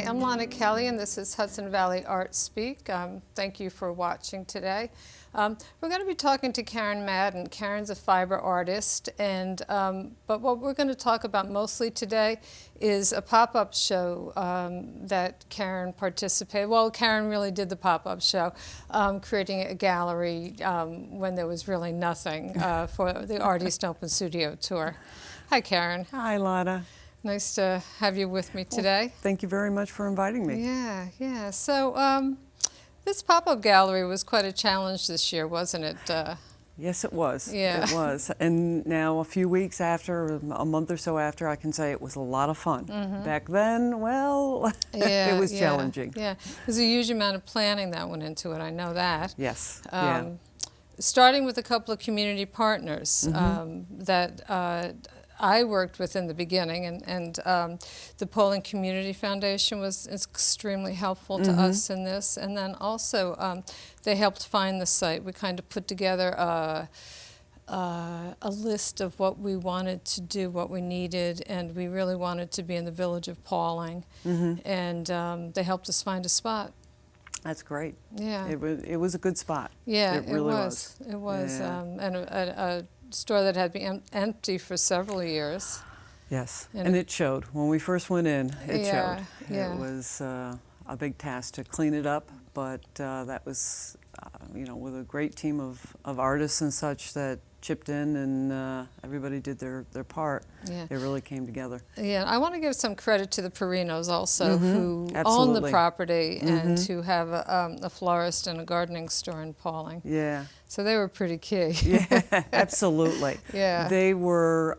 I'm Lonna Kelly, and this is Hudson Valley Art Speak. Thank you for watching today. We're going to be talking to Karen Madden. Karen's a fiber artist, and but what we're going to talk about mostly today is a pop-up show that Karen participated. Well, Karen really did the pop-up show, creating a gallery when there was really nothing for the ArtEast Open Studio Tour. Hi, Karen. Hi, Lonna. Nice to have you with me today. Well, thank you very much for inviting me. Yeah. So this pop-up gallery was quite a challenge this year, wasn't it? Yes, it was. Yeah. It was. And now a few weeks after, a month or so after, I can say it was a lot of fun. Mm-hmm. Back then, well, it was challenging. Yeah, there's a huge amount of planning that went into it, I know that. Yes, Starting with a couple of community partners Mm-hmm. that I worked with in the beginning, and the Poland Community Foundation was extremely helpful to us in this. And then also they helped find the site. We kind of put together a list of what we wanted to do, what we needed, and we really wanted to be in the village of Pauling. And they helped us find a spot. That's great. Yeah. It was a good spot. Yeah, it really was. It was, Yeah. and a store that had been empty for several years. Yes, and it showed. When we first went in, it showed. Yeah. It was a big task to clean it up, but that was, with a great team of artists and such that chipped in, and everybody did their part. Yeah. It really came together. Yeah, I want to give some credit to the Perinos also, who own the Absolutely. property and who have a florist and a gardening store in Pauling. Yeah. So they were pretty key. Yeah, absolutely. Yeah. They were,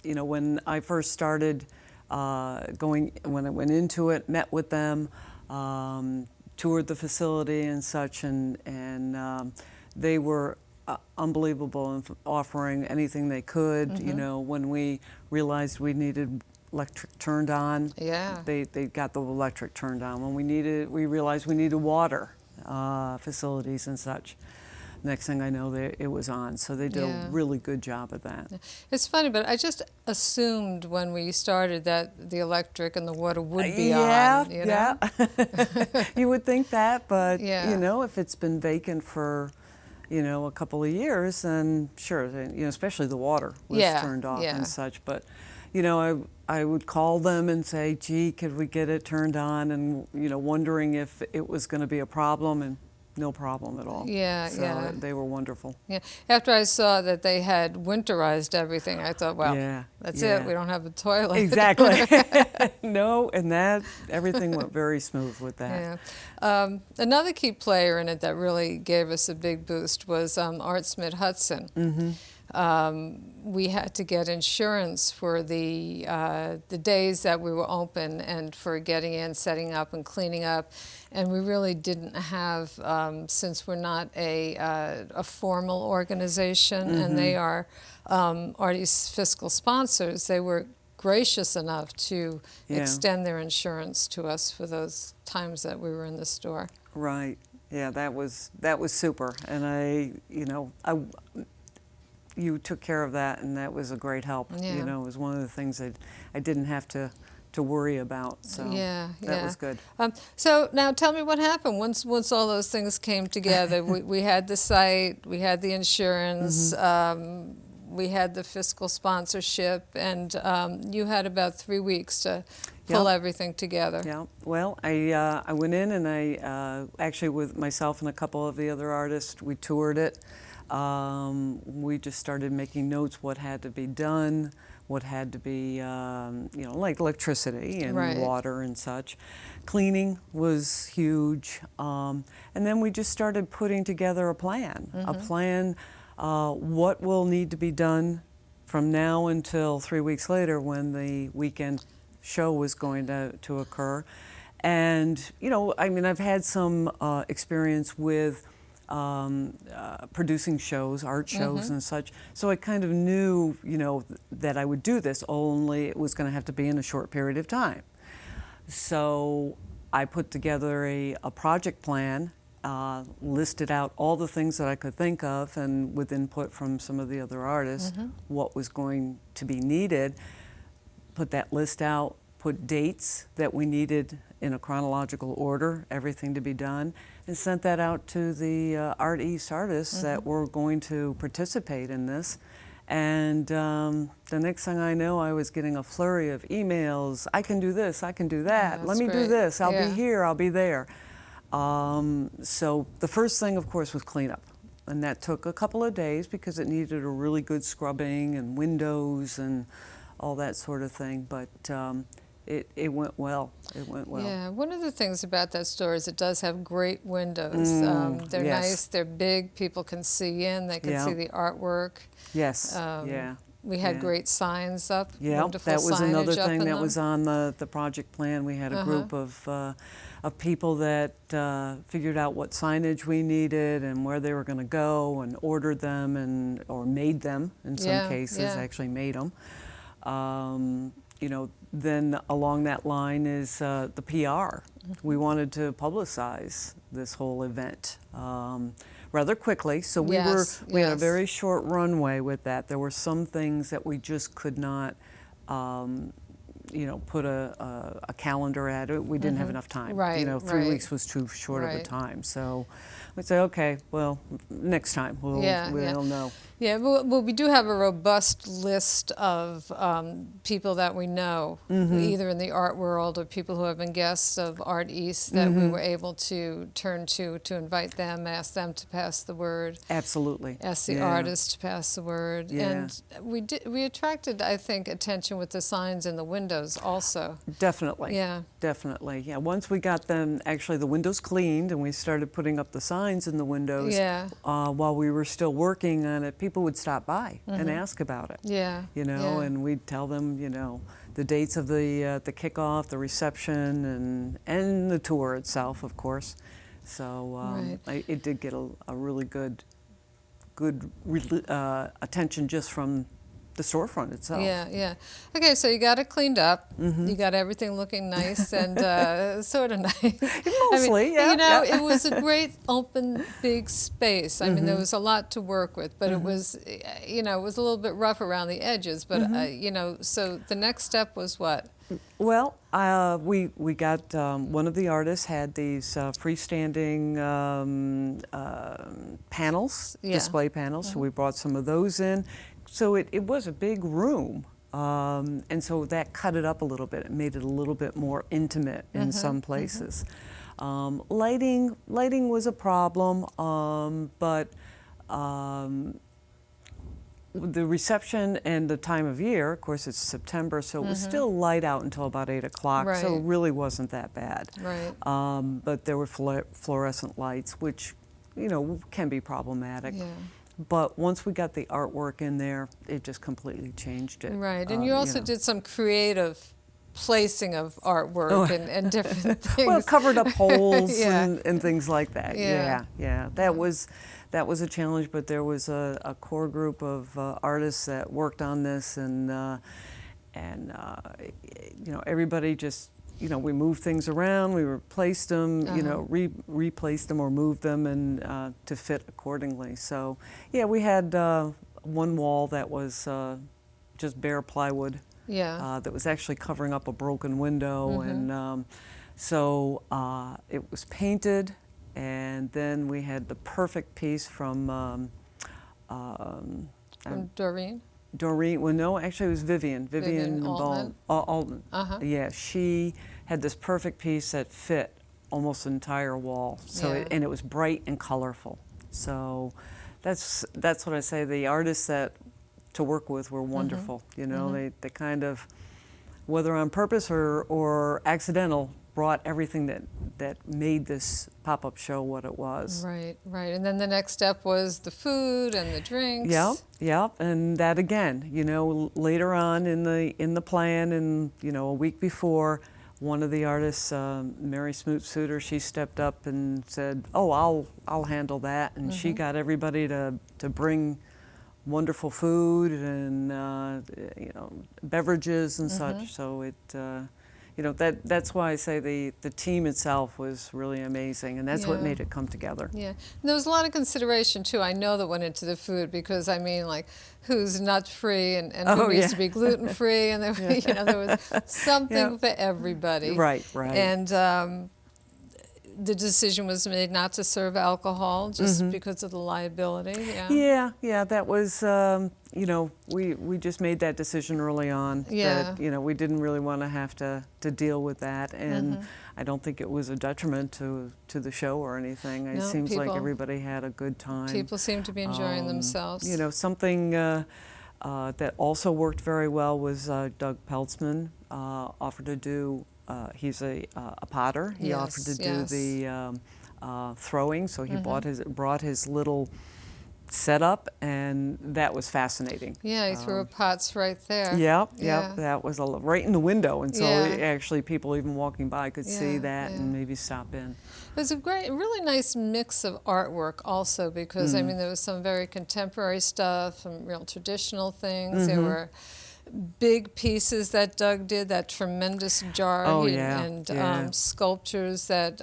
when I first started when I went into it, met with them, toured the facility and such, and they were unbelievable in offering anything they could. When we realized we needed electric turned on, Yeah. they got the electric turned on. When we realized we needed water facilities and such. Next thing I know, it was on. So they did a really good job of that. It's funny, but I just assumed when we started that the electric and the water would be yeah, on. You know? Yeah. You would think that, but Yeah. if it's been vacant for a couple of years, then sure, especially the water was turned off and such. But I would call them and say, gee, could we get it turned on? And wondering if it was going to be a problem, and no problem at all. So they were wonderful. Yeah. After I saw that they had winterized everything, I thought, well, that's it. We don't have a toilet. Exactly. No, and everything went very smooth with that. Yeah. Another key player in it that really gave us a big boost was Artsmith Hudson. We had to get insurance for the days that we were open and for getting in, setting up, and cleaning up. And we really didn't have, since we're not a formal organization, and they are ArtEast's fiscal sponsors, they were gracious enough to extend their insurance to us for those times that we were in the store. Right. Yeah, that was super. And you took care of that, and that was a great help. Yeah. It was one of the things that I didn't have to worry about. So that was good. So now tell me what happened once all those things came together. we had the site, we had the insurance, we had the fiscal sponsorship, and you had about 3 weeks to pull everything together. Yeah. Well, I went in, and I actually, with myself and a couple of the other artists, we toured it. We just started making notes what had to be done, what had to be, like electricity and water and such. Cleaning was huge. And then we just started putting together a plan, what will need to be done from now until 3 weeks later when the weekend show was going to occur. And, I've had some experience with producing shows, art shows and such. So I kind of knew, that I would do this, only it was going to have to be in a short period of time. So I put together a project plan, listed out all the things that I could think of, and with input from some of the other artists, what was going to be needed, put that list out, put dates that we needed in a chronological order, everything to be done, and sent that out to the ArtEast artists that were going to participate in this. And the next thing I know, I was getting a flurry of emails. I can do this, I can do that. Let me do this, I'll be here, I'll be there. So the first thing, of course, was cleanup. And that took a couple of days because it needed a really good scrubbing and windows and all that sort of thing. But it went well. It went well. Yeah, one of the things about that store is it does have great windows. They're nice, they're big, people can see in, they can see the artwork. Yes, yeah. We had great signs up, wonderful that was another thing that them. was on the project plan. We had a group of people that figured out what signage we needed and where they were going to go and ordered them or made them in some cases, actually made them. You know, then along that line is the PR. We wanted to publicize this whole event rather quickly, so we had a very short runway with that. There were some things that we just could not, you know, put a calendar at it. We didn't have enough time. Right, you know, 3 weeks was too short of a time. So we'd say, okay, well, next time we'll know. Yeah, well, we do have a robust list of people that we know, either in the art world or people who have been guests of ArtEast that we were able to turn to invite them, ask them to pass the word. Absolutely. Ask the artist to pass the word. And we attracted, I think, attention with the signs in the windows also. Definitely. Yeah. Definitely. Yeah. Once we got them, actually the windows cleaned and we started putting up the signs in the windows, while we were still working on it, people would stop by and ask about it. Yeah. You know, and we'd tell them, you know, the dates of the kickoff, the reception, and the tour itself, of course. So it did get a really good attention just from the storefront itself. Yeah. Okay, so you got it cleaned up. You got everything looking nice and sort of nice. Mostly, You know, it was a great open, big space. I mean, there was a lot to work with, but it was, you know, it was a little bit rough around the edges. But you know, so the next step was what? Well, we got one of the artists had these freestanding panels, display panels. So we brought some of those in. So it was a big room, and so that cut it up a little bit. It made it a little bit more intimate in some places. Lighting was a problem, but the reception and the time of year, of course, it's September, so it was still light out until about 8 o'clock, so it really wasn't that bad. Right. But there were fluorescent lights, which, you know, can be problematic. Yeah. But once we got the artwork in there, it just completely changed it. Right, and you also did some creative placing of artwork and different things. Well, covered up holes and things like that. Yeah. That was a challenge, but there was a core group of artists that worked on this, and you know, everybody just, you know, we moved things around, we replaced them, you know, replaced them or moved them and to fit accordingly. So, yeah, we had one wall that was just bare plywood. That was actually covering up a broken window, and so it was painted, and then we had the perfect piece from Doreen? Doreen, well, no, actually it was Vivian Altman. Altman. Yeah, she had this perfect piece that fit almost the entire wall. So and it was bright and colorful. So that's what I say. The artists that to work with were wonderful. You know, they kind of, whether on purpose or accidental, brought everything that made this pop-up show what it was. Right. And then the next step was the food and the drinks. Yep. And that again, you know, later on in the plan, and you know, a week before, one of the artists, Mary Smoot-Suter, she stepped up and said, "Oh, I'll handle that," and she got everybody to bring wonderful food and you know, beverages and such. So you know, that's why I say the team itself was really amazing, and that's what Yeah. made it come together. Yeah, and there was a lot of consideration too. I know that went into the food because I mean, like, who's nut free and who Oh, needs yeah. to be gluten free, and there, you know, there was something Yeah. for everybody. Right, right. And the decision was made not to serve alcohol just because of the liability. Yeah. Yeah, that was, you know, we just made that decision early on. Yeah. That, you know, we didn't really want to have to deal with that, and I don't think it was a detriment to the show or anything. It No, seems like people- everybody had a good time. People seem to be enjoying themselves. You know, something that also worked very well was Doug Peltzman offered to do. He's a potter. He offered to do Yes. the throwing, so he brought his little setup, and that was fascinating. Yeah, he threw pots right there. Yep, Yeah. that was right in the window, and so Yeah. actually people even walking by could see Yeah, that yeah. and maybe stop in. It was a really nice mix of artwork also because, I mean, there was some very contemporary stuff, some real traditional things. There were big pieces that Doug did, that tremendous jar Oh, he- yeah, and yeah. sculptures that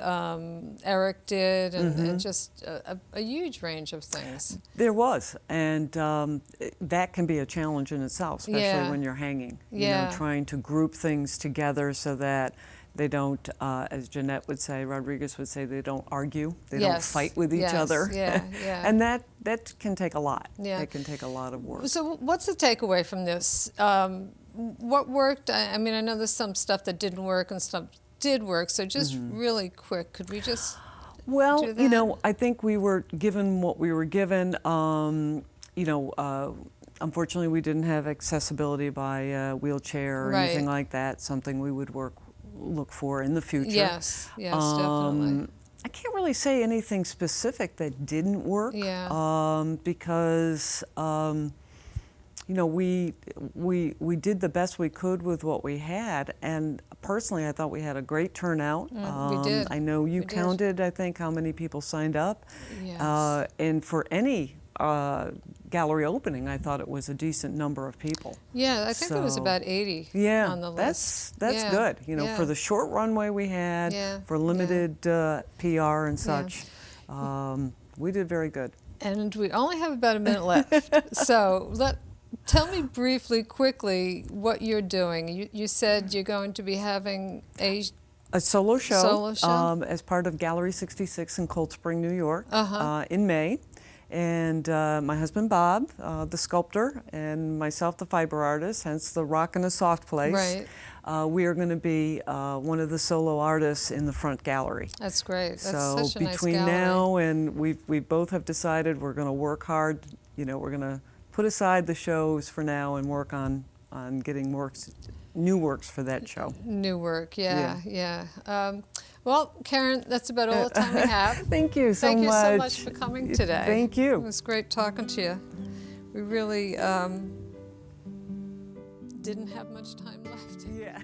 Eric did, and just a huge range of things. There was, and that can be a challenge in itself, especially Yeah. when you're hanging. You Yeah. know, trying to group things together so that they don't, as Jeanette would say, Rodriguez would say, they don't argue, they don't Yes, fight with each yes, other. yeah, yeah. And that can take a lot. Yeah. That can take a lot of work. So what's the takeaway from this? What worked? I mean, I know there's some stuff that didn't work and stuff did work, so just really quick, could we just Well, do you that? know, I think we were given what we were given. You know, unfortunately, we didn't have accessibility by wheelchair or anything Right. like that. Something we would look for in the future. Yes, definitely. I can't really say anything specific that didn't work. Yeah. Because you know, we did the best we could with what we had, and personally, I thought we had a great turnout. We did. I know you We did. counted, I think, how many people signed up. Yes. And for any gallery opening, I thought it was a decent number of people. Yeah, I think it was So, about 80 Yeah, on the list. that's Yeah, good. You know, yeah. for the short runway we had, Yeah, for limited PR and such, we did very good. And we only have about a minute left. So tell me briefly, quickly, what you're doing. You said you're going to be having a Solo show, Solo show? As part of Gallery 66 in Cold Spring, New York, Uh-huh. in May. And my husband Bob, the sculptor, and myself, the fiber artist, hence the rock and a soft place. Right. We are going to be one of the solo artists in the front gallery. That's great. That's So such a nice between gallery. now and we both have decided we're going to work hard. You know, we're going to put aside the shows for now and work on getting new works for that show. New work, yeah. Well, Karen, that's about all the time we have. Thank you so Thank much. you so much for coming today. Thank you. It was great talking to you. We really didn't have much time left. Yeah.